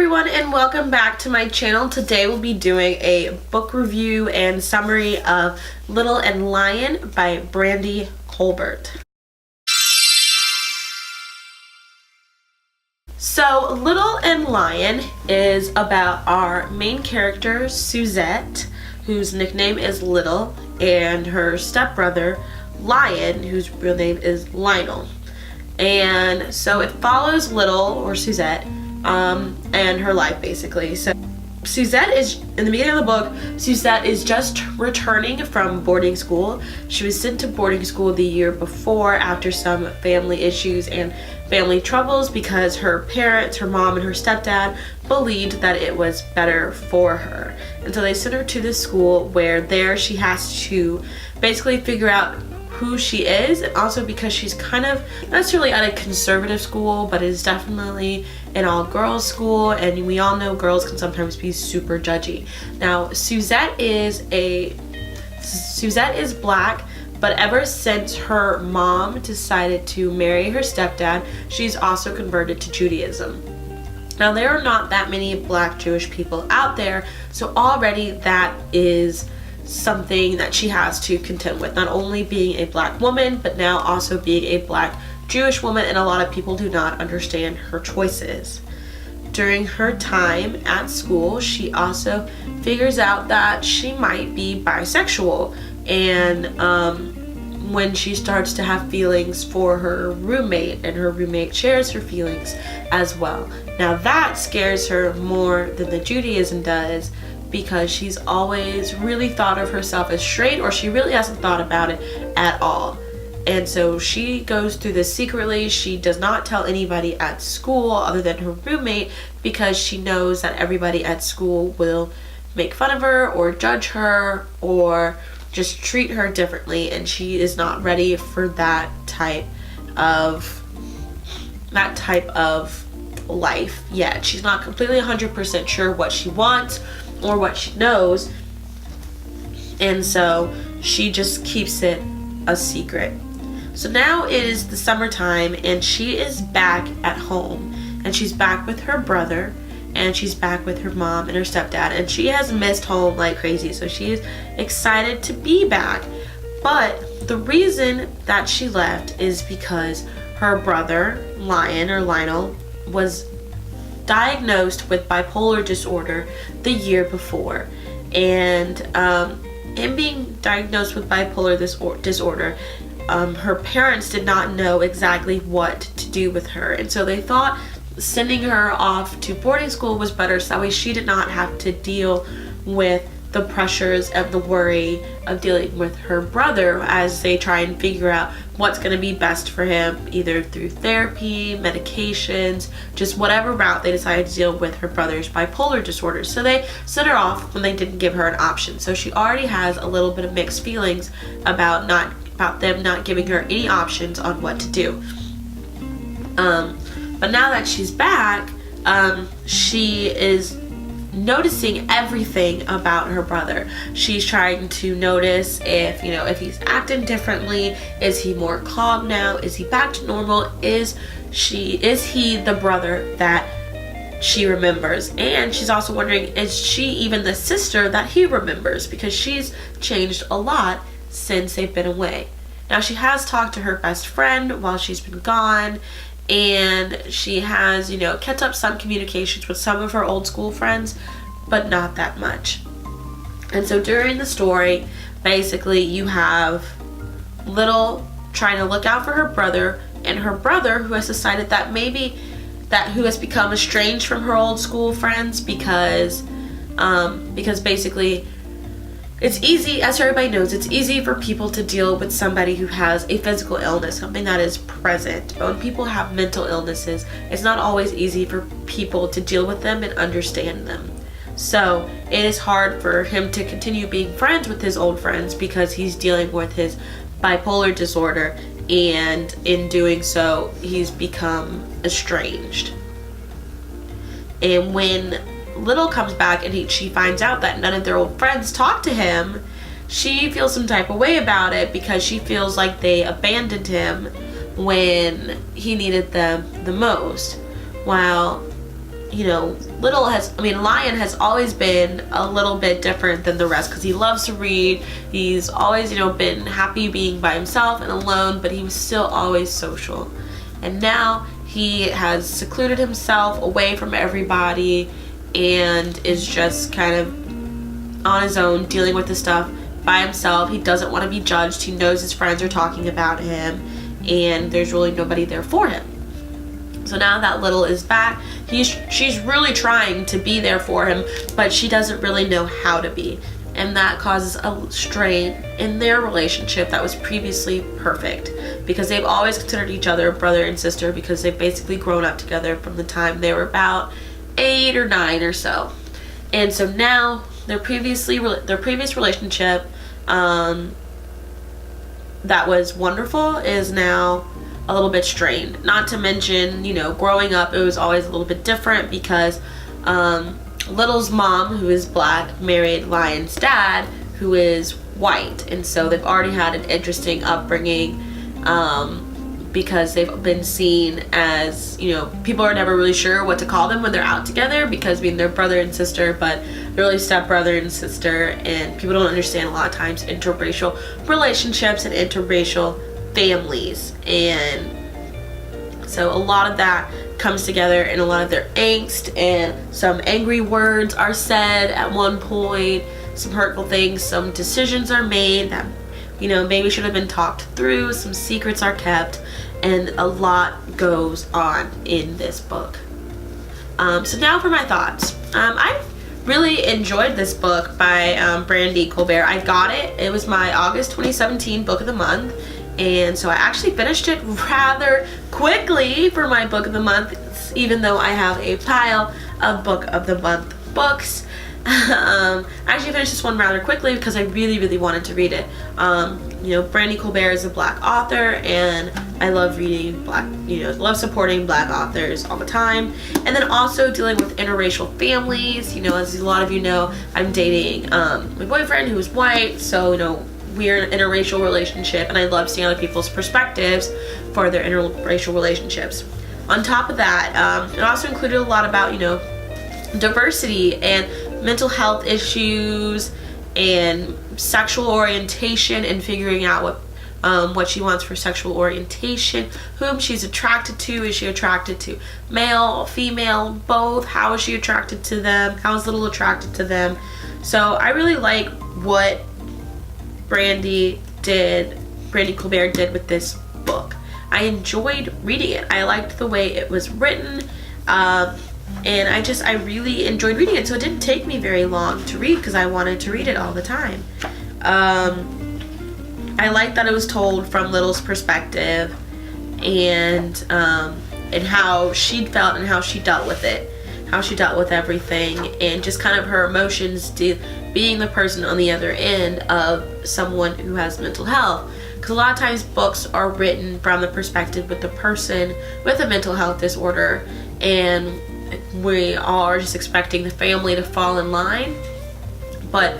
everyone, and welcome back to my channel. Today we'll be doing a book review and summary of Little and Lion by Brandy Colbert. So Little and Lion is about our main character Suzette, whose nickname is Little, and her stepbrother Lion, whose real name is Lionel. And so it follows Little, or Suzette, and her life basically. So Suzette is, in the beginning of the book, Suzette is just returning from boarding school. She was sent to boarding school the year before after some family issues and family troubles because her parents, her mom and her stepdad, believed that it was better for her. And so they sent her to this school where there she has to basically figure out who she is, and also because she's kind of not necessarily at a conservative school, but is definitely an all-girls school, and we all know girls can sometimes be super judgy. Now Suzette is black, but ever since her mom decided to marry her stepdad, she's also converted to Judaism. Now there are not that many black Jewish people out there, so already that is something that she has to contend with, not only being a black woman but now also being a black Jewish woman, and a lot of people do not understand her choices. During her time at school, she also figures out that she might be bisexual, and when she starts to have feelings for her roommate, and her roommate shares her feelings as well. Now that scares her more than the Judaism does, because she's always really thought of herself as straight, or she really hasn't thought about it at all. And so she goes through this secretly. She does not tell anybody at school other than her roommate, because she knows that everybody at school will make fun of her or judge her or just treat her differently, and she is not ready for that type of life yet. She's not completely 100% sure what she wants or what she knows, and so she just keeps it a secret. So now it is the summertime, and she is back at home, and she's back with her brother, and she's back with her mom and her stepdad, and she has missed home like crazy, so she is excited to be back. But the reason that she left is because her brother Lion, or Lionel, was diagnosed with bipolar disorder the year before, and him being diagnosed with bipolar disorder, her parents did not know exactly what to do with her, and so they thought sending her off to boarding school was better, so that way she did not have to deal with the pressures of the worry of dealing with her brother as they try and figure out what's going to be best for him, either through therapy, medications, just whatever route they decided to deal with her brother's bipolar disorder. So they sent her off when they didn't give her an option. So she already has a little bit of mixed feelings about them not giving her any options on what to do. But now that she's back, she is noticing everything about her brother. She's trying to notice if he's acting differently. Is he more calm now? Is he back to normal? Is he the brother that she remembers? And she's also wondering, is she even the sister that he remembers? Because she's changed a lot since they've been away. Now she has talked to her best friend while she's been gone, and she has, kept up some communications with some of her old school friends, but not that much. And so during the story, basically you have Little trying to look out for her brother, and her brother who has decided that who has become estranged from her old school friends because basically it's easy, as everybody knows, it's easy for people to deal with somebody who has a physical illness, something that is present. But when people have mental illnesses, it's not always easy for people to deal with them and understand them. So it is hard for him to continue being friends with his old friends because he's dealing with his bipolar disorder, and in doing so, he's become estranged. And when Little comes back and she finds out that none of their old friends talk to him, she feels some type of way about it, because she feels like they abandoned him when he needed them the most. While you know, Lion has always been a little bit different than the rest because he loves to read. He's always, you know, been happy being by himself and alone, but he was still always social. And now he has secluded himself away from everybody and is just kind of on his own, dealing with this stuff by himself. He doesn't want to be judged. He knows his friends are talking about him, and there's really nobody there for him. So now that Little is back, she's really trying to be there for him, but she doesn't really know how to be. And that causes a strain in their relationship that was previously perfect, because they've always considered each other brother and sister, because they've basically grown up together from the time they were about 8 or 9 or so. And so now their previous relationship that was wonderful is now a little bit strained. Not to mention, you know, growing up, it was always a little bit different because Little's mom, who is black, married Lion's dad, who is white, and so they've already had an interesting upbringing because they've been seen as, you know, people are never really sure what to call them when they're out together, because being their brother and sister, but they're really stepbrother and sister, and people don't understand a lot of times interracial relationships and interracial families. And so a lot of that comes together in a lot of their angst, and some angry words are said at one point, some hurtful things, some decisions are made that, you know, maybe should have been talked through, some secrets are kept, and a lot goes on in this book. So now for my thoughts. I really enjoyed this book by Brandy Colbert. I got it. It was my August 2017 book of the month. And so I actually finished it rather quickly for my book of the month, even though I have a pile of book of the month books. I actually finished this one rather quickly because I really wanted to read it. You know, Brandy Colbert is a black author, and I love reading love supporting black authors all the time. And then also dealing with interracial families. You know, as a lot of you know, I'm dating my boyfriend who is white, so, you know, we're in an interracial relationship, and I love seeing other people's perspectives for their interracial relationships. On top of that, it also included a lot about, you know, diversity and mental health issues and sexual orientation, and figuring out what she wants for sexual orientation, whom she's attracted to. Is she attracted to male, female, both? How is she attracted to them? How is Little attracted to them? So I really like what Brandy Colbert did with this book. I enjoyed reading it. I liked the way it was written, and I really enjoyed reading it. So it didn't take me very long to read because I wanted to read it all the time. I liked that it was told from Little's perspective, and how she felt and how she dealt with it, how she dealt with everything, and just kind of her emotions, being the person on the other end of someone who has mental health. Because a lot of times books are written from the perspective with the person with a mental health disorder, and we are just expecting the family to fall in line. But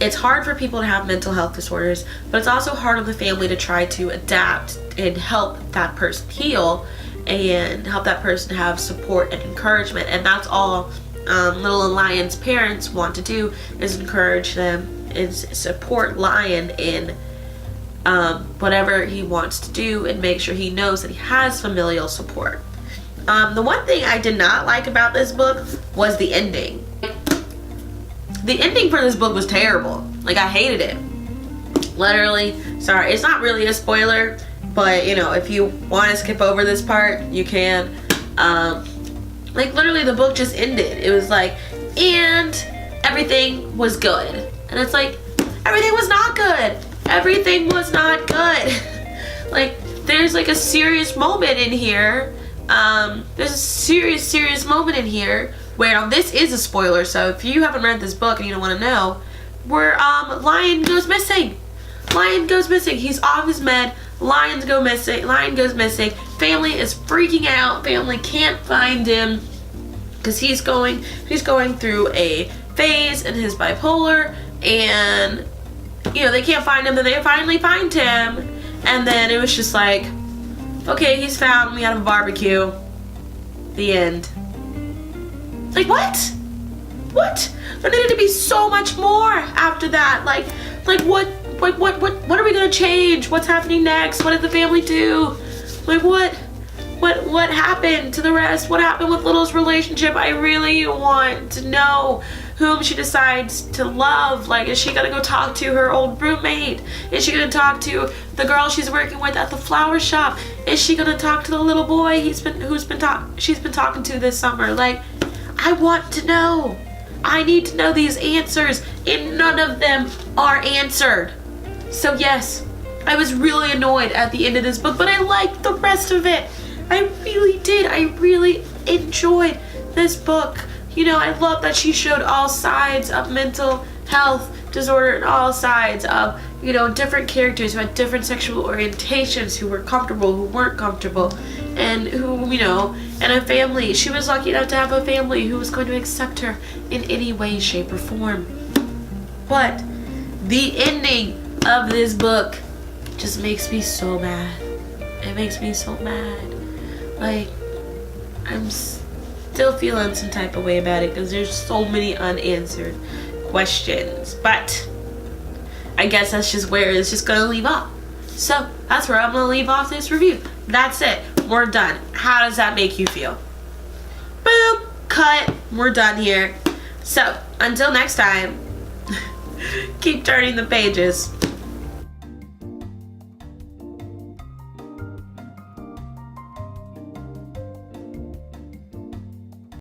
it's hard for people to have mental health disorders, but it's also hard on the family to try to adapt and help that person heal and help that person have support and encouragement. And that's all Little and Lion's parents want to do, is encourage them, is support Lion in whatever he wants to do, and make sure he knows that he has familial support. The one thing I did not like about this book was the ending. The ending for this book was terrible. Like, I hated it. Literally, sorry, it's not really a spoiler, but, you know, if you want to skip over this part, you can. Like, literally, the book just ended. It was like, and everything was good. And it's like, everything was not good. Everything was not good. Like, there's like a serious moment in here. There's a serious moment in here where, this is a spoiler, so if you haven't read this book and you don't want to know, where Lion goes missing. Lion goes missing. He's off his med. Lion goes missing. Family is freaking out. Family can't find him because he's going through a phase in his bipolar, and, you know, they can't find him. Then they finally find him, and then it was just like, okay, he's found. We had a barbecue. The end. Like, what? What? There needed to be so much more after that. Like what are we gonna change? What's happening next? What did the family do? Like, what happened to the rest? What happened with Little's relationship? I really want to know whom she decides to love. Like, is she gonna go talk to her old roommate? Is she gonna talk to the girl she's working with at the flower shop? Is she gonna talk to the little boy she's been talking to this summer? Like, I want to know. I need to know these answers, and none of them are answered. So yes, I was really annoyed at the end of this book, but I liked the rest of it. I really did. I really enjoyed this book. You know, I love that she showed all sides of mental health disorder and all sides of, you know, different characters who had different sexual orientations, who were comfortable, who weren't comfortable, and who, you know, and a family. She was lucky enough to have a family who was going to accept her in any way, shape, or form. But the ending of this book just makes me so mad. It makes me so mad. Like, I'm still feeling some type of way about it because there's so many unanswered questions. But I guess that's just where it's just gonna leave off. So that's where I'm gonna leave off this review. That's it. We're done. How does that make you feel? Boom. Cut. We're done here. So until next time, keep turning the pages.